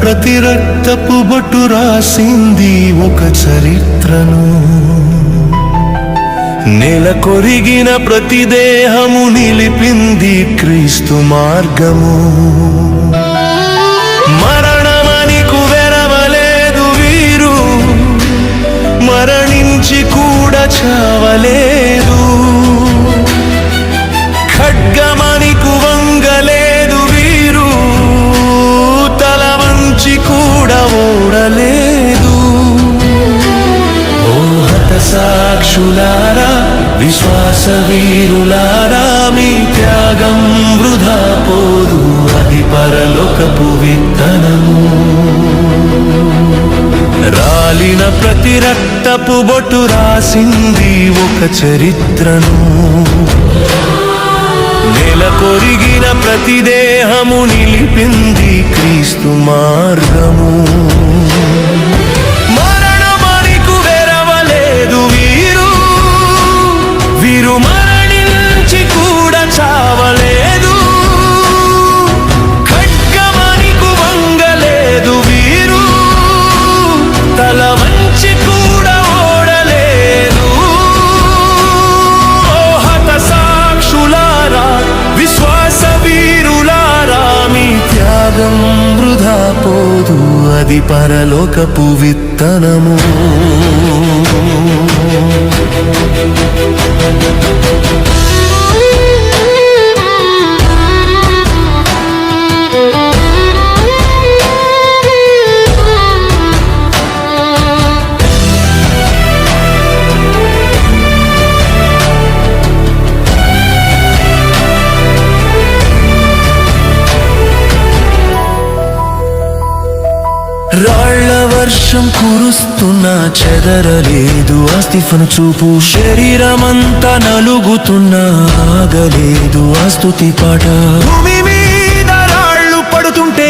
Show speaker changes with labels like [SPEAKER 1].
[SPEAKER 1] ప్రతి రక్తపు బొట్టు రాసింది ఒక చరిత్రను. నేల కొరిగిన ప్రతి దేహము నిలిపింది క్రీస్తు మార్గము. మరణమనికు వెరవలేదు వీరు, మరణించి కూడా చావలేదు. ఖడ్గమనికు వంగలేదు వీరు, తల వంచి కూడా ఓడలేదు. ఓ హతసాక్షులారా, విశ్వాస వీరులారా, మీ త్యాగం వృధా పోదు, అది పరలోకపు విత్తనము. రాలిన ప్రతి రక్తపు బొట్టు రాసింది ఒక చరిత్రను. నేల కొరిగిన ప్రతి దేహము నిలిపింది క్రీస్తు మార్గము. మరణమనికు వెరవలేదు వీరు, వీరు మరణించి కూడా చావలేదు. ఖడ్గమనికు వంగలేదు వీరు, తల వంచి కూడా ఓడలేదు. ఓ హతసాక్షులారా, విశ్వాస వీరులారా, మీ త్యాగం వృధా పోదు, అది పరలోకపు విత్తనము. రాళ్ల వర్షం కురుస్తున్నా చెదరలేదు ఆ స్తిఫను చూపు. శరీరమంతా నలుగుతున్నా ఆగలేదు ఆ స్తుతి పాట. భూమి మీద రాళ్ళు పడుతుంటే